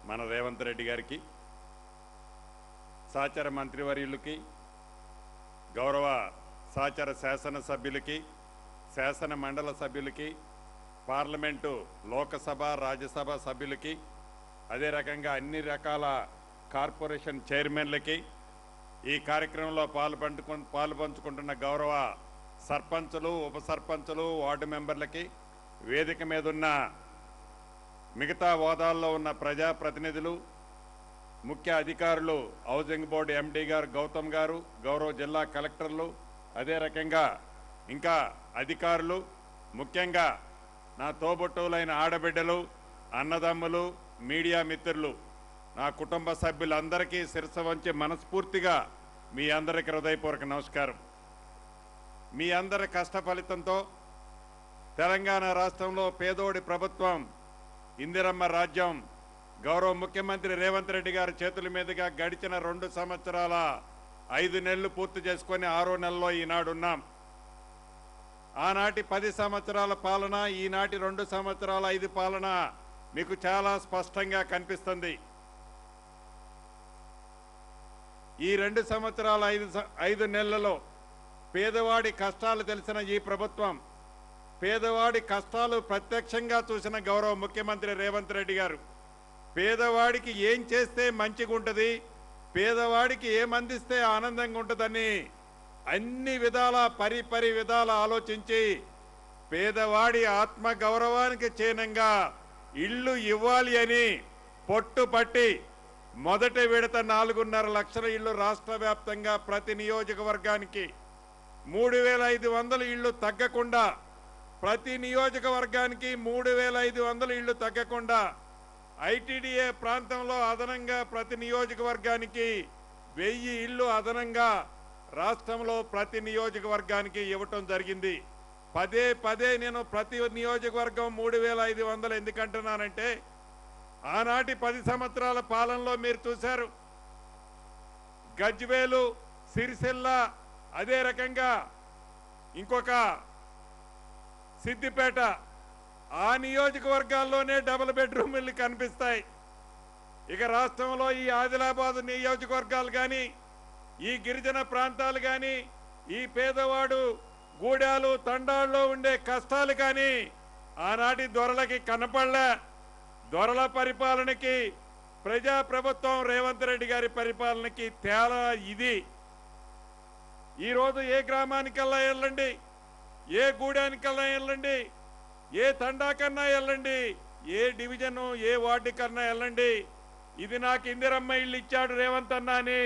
మన రేవంత్ రెడ్డి గారికి, సహచర మంత్రివర్యులకి, గౌరవ సహచర శాసనసభ్యులకి, శాసన మండల సభ్యులకి, పార్లమెంటు లోకసభ రాజ్యసభ సభ్యులకి, అదే రకంగా అన్ని రకాల కార్పొరేషన్ చైర్మన్లకి, ఈ కార్యక్రమంలో పాలుపంచుకుంటున్న గౌరవ సర్పంచులు, ఉప సర్పంచులు, వార్డు మెంబర్లకి, వేదిక మీద ఉన్న మిగతా హోదాల్లో ఉన్న ప్రజాప్రతినిధులు, ముఖ్య అధికారులు, హౌసింగ్ బోర్డు ఎండీ గారు గౌతమ్ గారు, గౌరవ జిల్లా కలెక్టర్లు, అదే రకంగా ఇంకా అధికారులు, ముఖ్యంగా నా తోబుట్టువులైన ఆడబిడ్డలు, అన్నదమ్ములు, మీడియా మిత్రులు, నా కుటుంబ సభ్యులందరికీ శిరస్సు వంచి మనస్ఫూర్తిగా మీ అందరికీ హృదయపూర్వక నమస్కారం. మీ అందరి కష్ట ఫలితంతో తెలంగాణ రాష్ట్రంలో పేదోడి ప్రభుత్వం, ఇందిరమ్మ రాజ్యం, గౌరవ ముఖ్యమంత్రి రేవంత్ రెడ్డి గారి చేతుల మీదుగా గడిచిన 2 సంవత్సరాల 5 నెలలు పూర్తి చేసుకొని 6వ నెలలో ఈనాడున్నాం. ఆనాటి 10 సంవత్సరాల పాలన, ఈనాటి 2 సంవత్సరాల 5 పాలన మీకు చాలా స్పష్టంగా కనిపిస్తుంది. ఈ 2 సంవత్సరాల 5 నెలలలో పేదవాడి కష్టాలు తెలిసిన ఈ ప్రభుత్వం, పేదవాడి కష్టాలు ప్రత్యక్షంగా చూసిన గౌరవ ముఖ్యమంత్రి రేవంత్ రెడ్డి గారు, పేదవాడికి ఏం చేస్తే మంచిగా ఉంటుంది, పేదవాడికి ఏమందిస్తే ఆనందంగా ఉంటుందని అన్ని విధాల పరి విధాల ఆలోచించి పేదవాడి ఆత్మ గౌరవానికి చిహ్నంగా ఇల్లు ఇవ్వాలి అని పట్టుపట్టి మొదటి విడత 4.5 లక్షల ఇళ్లు రాష్ట్ర వ్యాప్తంగా ప్రతి నియోజకవర్గానికి 3,500 ఇళ్లు తగ్గకుండా, ప్రతి నియోజకవర్గానికి 3,500 ఇళ్లు తగ్గకుండా, ఐటీడీఏ ప్రాంతంలో అదనంగా ప్రతి నియోజకవర్గానికి 1000 ఇళ్లు అదనంగా రాష్ట్రంలో ప్రతి నియోజకవర్గానికి ఇవ్వటం జరిగింది. పదే నేను ప్రతి నియోజకవర్గం 3,500 ఎందుకంటున్నానంటే, ఆనాటి 10 సంవత్సరాల పాలనలో మీరు చూశారు, గజ్వేలు, సిరిసిల్ల, అదే రకంగా ఇంకొక సిద్దిపేట, ఆ నియోజకవర్గాల్లోనే డబుల్ బెడ్రూమ్ ఇల్లు కనిపిస్తాయి. ఇక రాష్ట్రంలో ఈ ఆదిలాబాద్ నియోజకవర్గాలు కానీ, ఈ గిరిజన ప్రాంతాలు కానీ, ఈ పేదవాడు గూడాలు తండాల్లో ఉండే కష్టాలు కానీ ఆనాటి దొరలకి కనపడలే. దొరల పరిపాలనకి ప్రజాప్రభుత్వం రేవంత్ రెడ్డి గారి పరిపాలనకి తేడా ఇది. ఈరోజు ఏ గ్రామానికల్లా వెళ్ళండి, ఏ గూడానికల్లా వెళ్ళండి, ఏ తండాకన్నా వెళ్ళండి, ఏ డివిజను ఏ వార్డు కన్నా వెళ్ళండి, ఇది నాకు ఇందిరమ్మ ఇల్లు ఇచ్చాడు రేవంత్ అన్న అని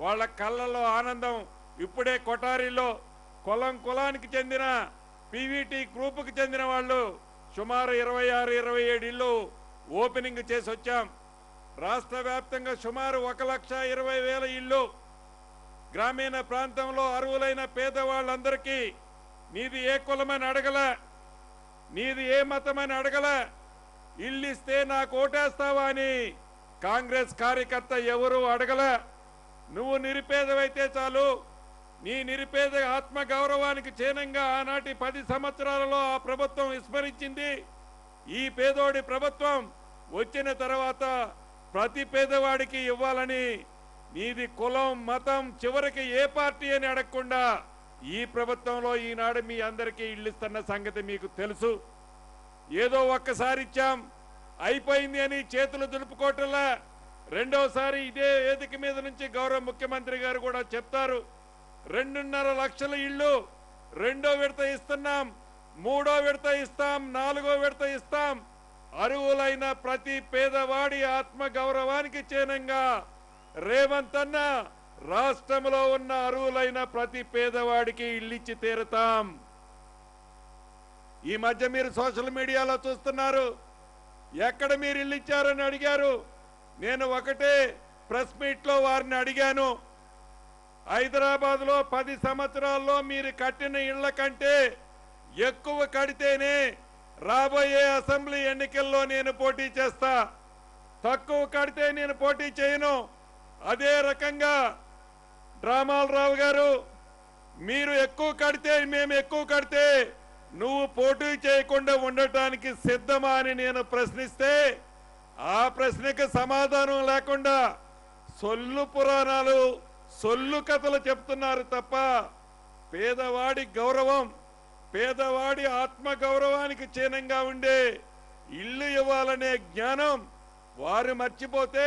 వాళ్ళ కళ్ళల్లో ఆనందం. ఇప్పుడే కొటారిలో కులానికి చెందిన పీవీటీ గ్రూపుకి చెందిన వాళ్ళు సుమారు 26-27 ఇళ్ళు ఓపెనింగ్ చేసి వచ్చాం. రాష్ట్ర వ్యాప్తంగా సుమారు 1,20,000 ఇళ్ళు గ్రామీణ ప్రాంతంలో అర్హులైన పేదవాళ్ళందరికీ నీది ఏ కులమని అడగల, నీది ఏ మతమని అడగల, ఇల్లు ఇస్తే నాకు ఓటేస్తావా అని కాంగ్రెస్ కార్యకర్త ఎవరూ అడగల. నువ్వు నిరుపేదవైతే చాలు, నీ నిరుపేద ఆత్మ గౌరవానికి చిహ్నంగా ఆనాటి 10 సంవత్సరాలలో ఆ ప్రభుత్వం విస్మరించింది. ఈ పేదోడి ప్రభుత్వం వచ్చిన తర్వాత ప్రతి పేదవాడికి ఇవ్వాలని, నీది కులం మతం చివరికి ఏ పార్టీ అని అడగకుండా ఈ ప్రభుత్వంలో ఈనాడు మీ అందరికీ ఇల్లు ఇస్తున్న సంగతి మీకు తెలుసు. ఏదో ఒక్కసారి ఇచ్చాం అయిపోయింది అని చేతులు దులుపుకోవటంలా, రెండోసారి ఇదే వేదిక మీద నుంచి గౌరవ ముఖ్యమంత్రి గారు కూడా చెప్తారు, 2.5 లక్షల ఇళ్ళు 2వ విడత ఇస్తున్నాం, 3వ విడత ఇస్తాం, 4వ విడత ఇస్తాం. అర్హులైన ప్రతి పేదవాడి ఆత్మ గౌరవానికి చిహ్నంగా రేవంత్ అన్న రాష్ట్రంలో ఉన్న అర్హులైన ప్రతి పేదవాడికి ఇల్లిచ్చి తీరుతాం. ఈ మధ్య మీరు సోషల్ మీడియాలో చూస్తున్నారు, ఎక్కడ మీరు ఇల్లు ఇచ్చారని అడిగారు. నేను ఒకటే ప్రెస్ మీట్లో వారిని అడిగాను, హైదరాబాద్లో 10 సంవత్సరాల్లో మీరు కట్టిన ఇళ్ల కంటే ఎక్కువ కడితేనే రాబోయే అసెంబ్లీ ఎన్నికల్లో నేను పోటీ చేస్తా, తక్కువ కడితే నేను పోటీ చేయను. అదే రకంగా డ్రామాలరావు గారు, మీరు ఎక్కువ కడితే మేము ఎక్కువ కడితే నువ్వు పోటీ చేయకుండా ఉండటానికి సిద్ధమా అని నేను ప్రశ్నిస్తే ఆ ప్రశ్నకి సమాధానం లేకుండా సొల్లు పురాణాలు సొల్లు కథలు చెప్తున్నారు తప్ప పేదవాడి గౌరవం, పేదవాడి ఆత్మ గౌరవానికి చిహ్నంగా ఉండే ఇల్లు ఇవ్వాలనే జ్ఞానం వారు మర్చిపోతే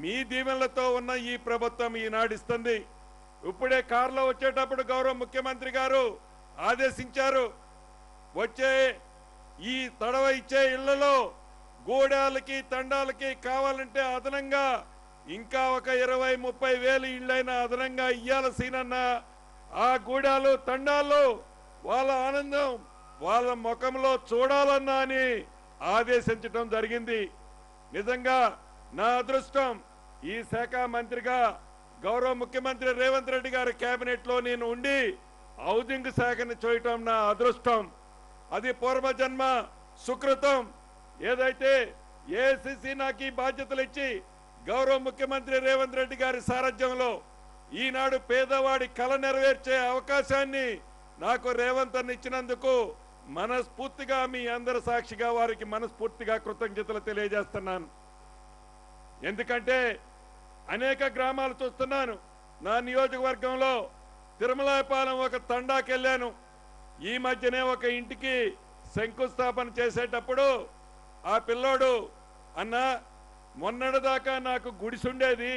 మీ దీవెనలతో ఉన్న ఈ ప్రభుత్వం ఈనాడిస్తుంది. ఇప్పుడే కారులో వచ్చేటప్పుడు గౌరవ ముఖ్యమంత్రి గారు ఆదేశించారు, వచ్చే ఈ తడవ ఇచ్చే ఇళ్లలో గూడాలకి తండాలకి కావాలంటే అదనంగా ఇంకా ఒక 20-30 వేలు ఇళ్ళైనా అదనంగా ఇయ్యాల సీనన్న. ఆ గూడాలు తండాల్లో వాళ్ళ ఆనందం వాళ్ళ ముఖంలో చూడాలన్నా అని ఆదేశించడం జరిగింది. నిజంగా నా అదృష్టం ఈ శాఖ మంత్రిగా గౌరవ ముఖ్యమంత్రి రేవంత్ రెడ్డి గారి కేబినెట్ లో నేను ఉండి హౌసింగ్ శాఖను చేయటం నా అదృష్టం. అది పూర్వజన్మ సుకృతం. ఏదైతే ఏఐసిసి నాకు ఈ బాధ్యతలు ఇచ్చి గౌరవ ముఖ్యమంత్రి రేవంత్ రెడ్డి గారి సారథ్యంలో ఈనాడు పేదవాడి కల నెరవేర్చే అవకాశాన్ని నాకు రేవంత్ అన్న ఇచ్చినందుకు మనస్ఫూర్తిగా మీ అందరి సాక్షిగా వారికి మనస్ఫూర్తిగా కృతజ్ఞతలు తెలియజేస్తున్నాను. ఎందుకంటే అనేక గ్రామాలు చూస్తున్నాను. నా నియోజకవర్గంలో తిరుమలాయపాలెం ఒక తండాకెళ్ళాను. ఈ మధ్యనే ఒక ఇంటికి శంకుస్థాపన చేసేటప్పుడు ఆ పిల్లోడు, అన్నా మొన్నటిదాకా నాకు గుడిసుండేది,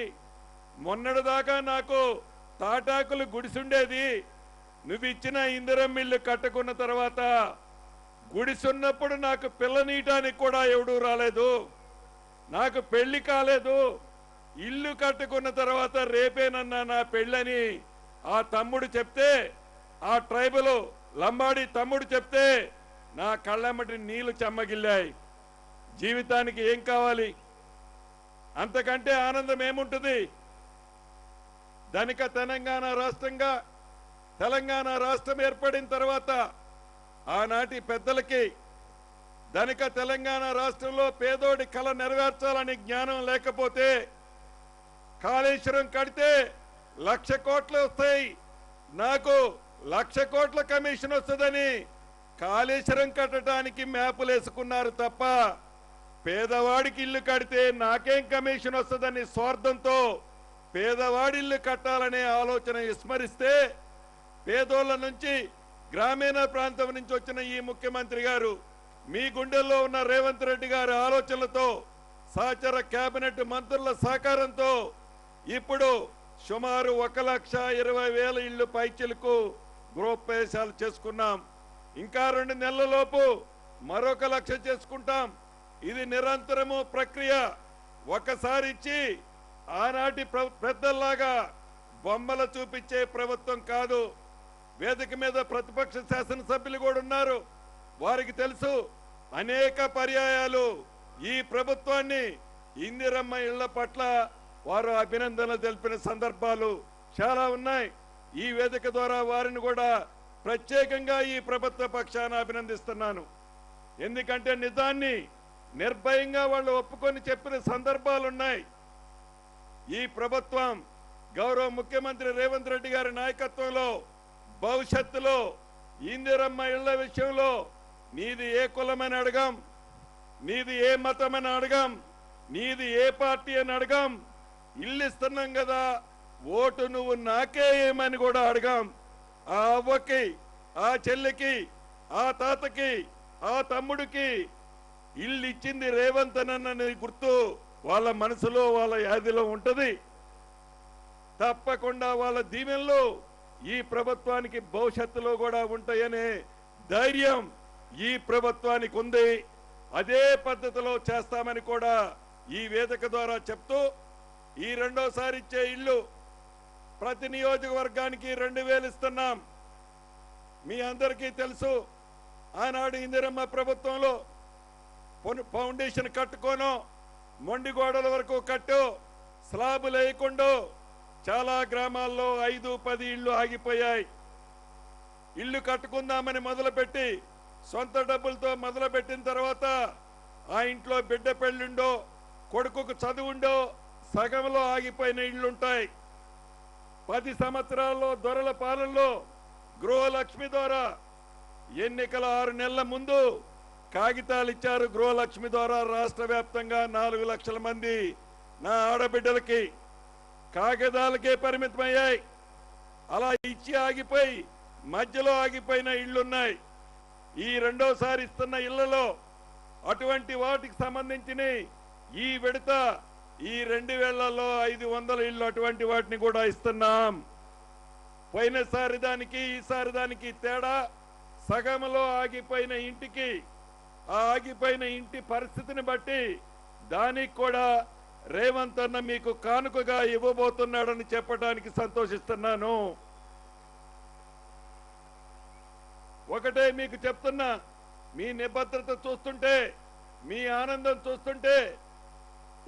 మొన్నటిదాకా నాకు తాటాకులు గుడిసుండేది, నువ్వు ఇచ్చిన ఇందిరం ఇల్లు కట్టుకున్న తర్వాత గుడిసున్నప్పుడు నాకు పిల్లనీయటానికి కూడా ఎవడూ రాలేదు, నాకు పెళ్లి కాలేదు, ఇల్లు కట్టుకున్న తర్వాత రేపేనన్నా నా పెళ్ళని ఆ తమ్ముడు చెప్తే, ఆ ట్రైబల్ లంబాడి తమ్ముడు చెప్తే నా కళ్ళమ్మటి నీళ్లు చెమ్మగిల్లాయి. జీవితానికి ఏం కావాలి? అంతకంటే ఆనందం ఏముంటుంది? ధనిక తెలంగాణ రాష్ట్రం ఏర్పడిన తర్వాత ఆనాటి పెద్దలకి ధనిక తెలంగాణ రాష్ట్రంలో పేదోడి కల నెరవేర్చాలని జ్ఞానం లేకపోతే కాళేశ్వరం కడితే 1,00,000 కోట్లు వస్తాయి, నాకు 1,00,000 కోట్ల కమిషన్ వస్తుందని కాళేశ్వరం కట్టడానికి మ్యాపులు వేసుకున్నారు తప్ప పేదవాడికి ఇల్లు కడితే నాకేం కమిషన్ వస్తుందని స్వార్థంతో పేదవాడి ఇల్లు కట్టాలనే ఆలోచన విస్మరిస్తే పేదోళ్ల నుంచి గ్రామీణ ప్రాంతం నుంచి వచ్చిన ఈ ముఖ్యమంత్రి గారు మీ గుండెల్లో ఉన్న రేవంత్ రెడ్డి గారి ఆలోచనలతో సహచర కేబినెట్ మంత్రుల సహకారంతో ఇప్పుడు సుమారు 1,20,000 ఇళ్లు పైచిలకు గృహప్రవేశాలు చేసుకున్నాం. ఇంకా 2 నెలల లోపు మరొక 1,00,000 చేసుకుంటాం. ఇది నిరంతరము ప్రక్రియ. ఒకసారి ఇచ్చి ఆనాటి పెద్దల్లాగా బొమ్మలు చూపించే ప్రభుత్వం కాదు. వేదిక మీద ప్రతిపక్ష శాసనసభ్యులు కూడా ఉన్నారు. వారికి తెలుసు అనేక పర్యాయాలు ఈ ప్రభుత్వాన్ని ఇందిరమ్మ ఇళ్ల పట్ల వారు అభినందనలు తెలిపిన సందర్భాలు చాలా ఉన్నాయి. ఈ వేదిక ద్వారా వారిని కూడా ప్రత్యేకంగా ఈ ప్రభుత్వ పక్షాన అభినందిస్తున్నాను. ఎందుకంటే నిజాన్ని నిర్భయంగా వాళ్ళు ఒప్పుకొని చెప్పిన సందర్భాలున్నాయి. ఈ ప్రభుత్వం గౌరవ ముఖ్యమంత్రి రేవంత్ రెడ్డి గారి నాయకత్వంలో భవిష్యత్తులో ఇందిరమ్మ ఇళ్ల విషయంలో నీది ఏ కులమని అడగం, నీది ఏ మతమని అడగం, నీది ఏ పార్టీ అని అడగం, ఇల్లు ఇస్తున్నాం కదా ఓటు నువ్వు నాకే ఏమని కూడా అడగం. ఆ అవ్వకి, ఆ చెల్లికి, ఆ తాతకి, ఆ తమ్ముడికి ఇల్లు ఇచ్చింది రేవంత్ అన్న గుర్తు వాళ్ళ మనసులో వాళ్ళ యాదిలో ఉంటది. తప్పకుండా వాళ్ళ దీవెనలు ఈ ప్రభుత్వానికి భవిష్యత్తులో కూడా ఉంటాయనే ధైర్యం ఈ ప్రభుత్వానికి ఉంది. అదే పద్ధతిలో చేస్తామని కూడా ఈ వేదిక ద్వారా చెప్తూ ఈ రెండోసారి ఇచ్చే ఇల్లు ప్రతి నియోజకవర్గానికి 2,000 ఇస్తున్నాం. మీ అందరికీ తెలుసు ఆనాడు ఇందిరమ్మ ప్రభుత్వంలో ఫౌండేషన్ కట్టుకోను, మొండి గోడల వరకు కట్టు, స్లాబులు వేయకుండా చాలా గ్రామాల్లో 5-10 ఇళ్లు ఆగిపోయాయి. ఇల్లు కట్టుకుందామని మొదలుపెట్టి సొంత డబ్బులతో మొదలుపెట్టిన తర్వాత ఆ ఇంట్లో బిడ్డ పెళ్ళుండో కొడుకుకు చదువుండో సగంలో ఆగిపోయిన ఇళ్లుంటాయి. 10 సంవత్సరాల్లో దొరల పాలనలో గృహలక్ష్మి ద్వారా ఎన్నికల 6 నెలల ముందు కాగితాలు ఇచ్చారు గృహలక్ష్మి ద్వారా రాష్ట్ర వ్యాప్తంగా 4 లక్షల మంది నా ఆడబిడ్డలకి కాగితాలకే పరిమితమయ్యాయి. అలా ఇచ్చి ఆగిపోయి మధ్యలో ఆగిపోయిన ఇళ్లున్నాయి. ఈ రెండోసారి ఇస్తున్న ఇళ్లలో అటువంటి వాటికి సంబంధించిన ఈ విడత ఈ 2000లో 500 ఇళ్ళు అటువంటి వాటిని కూడా ఇస్తున్నాం. పోయినసారి దానికి ఈసారి దానికి తేడా సగంలో ఆగిపోయిన ఇంటికి ఆ ఆగిపోయిన ఇంటి పరిస్థితిని బట్టి దానికి కూడా రేవంత్ అన్న మీకు కానుకగా ఇవ్వబోతున్నాడని చెప్పడానికి సంతోషిస్తున్నాను. ఒకటే మీకు చెప్తున్నా, మీ నిబద్ధత చూస్తుంటే మీ ఆనందం చూస్తుంటే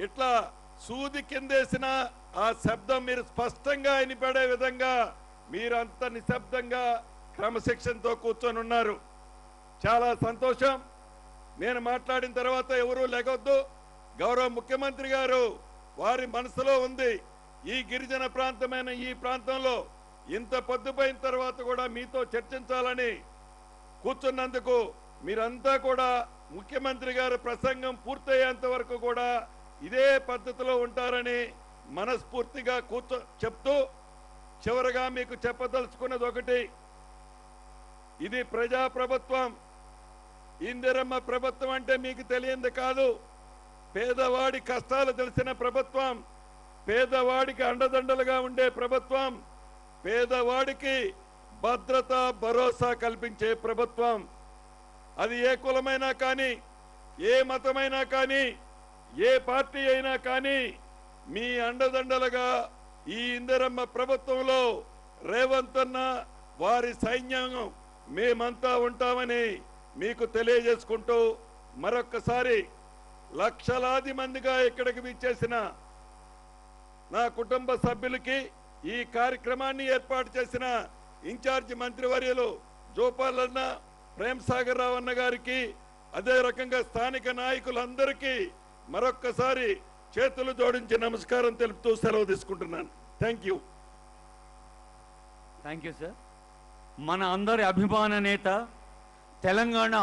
ఇట్లా సూది కిందేసిన ఆ శబ్దం మీరు స్పష్టంగా వినిపడే విధంగా మీరంత నిశ్శబ్దంగా క్రమశిక్షణతో కూర్చొని ఉన్నారు. చాలా సంతోషం. నేను మాట్లాడిన తర్వాత ఎవరూ లేకొద్దు. గౌరవ ముఖ్యమంత్రి గారు వారి మనసులో ఉంది ఈ గిరిజన ప్రాంతమైన ఈ ప్రాంతంలో ఇంత పొద్దుపోయిన తర్వాత కూడా మీతో చర్చించాలని కూర్చున్నందుకు మీరంతా కూడా ముఖ్యమంత్రి గారి ప్రసంగం పూర్తయ్యేంత వరకు కూడా ఇదే పద్ధతిలో ఉంటారని మనస్ఫూర్తిగా చెప్తూ చివరగా మీకు చెప్పదలుచుకున్నది ఒకటి, ఇది ప్రజా ప్రభుత్వం. ఇందిరమ్మ ప్రభుత్వం అంటే మీకు తెలియంది కాదు. పేదవాడి కష్టాలు తెలిసిన ప్రభుత్వం, పేదవాడికి అండదండలుగా ఉండే ప్రభుత్వం, పేదవాడికి భద్రత భరోసా కల్పించే ప్రభుత్వం. అది ఏ కులమైనా కానీ, ఏ మతమైనా కానీ, ఏ పార్టీ అయినా కానీ మీ అండదండలుగా ఈ ఇందిరమ్మ ప్రభుత్వంలో రేవంత్ అన్న వారి సైన్యం మేమంతా ఉంటామని మీకు తెలియజేసుకుంటూ మరొక్కసారి లక్షలాది మందిగా ఇక్కడికి విచ్చేసిన నా కుటుంబ సభ్యులకి, ఈ కార్యక్రమాన్ని ఏర్పాటు చేసిన ఇన్ఛార్జి మంత్రివర్యులు జోపాలన్న, ప్రేమ్ సాగర్ రావు అన్న గారికి, అదే రకంగా స్థానిక నాయకులందరికీ మరొక్కసారి చేతులు జోడించి నమస్కారం తెలుపుతూ సెలవు తీసుకుంటున్నాను. Thank you. Thank you sir. మన అందరి అభిమాన నేత, తెలంగాణ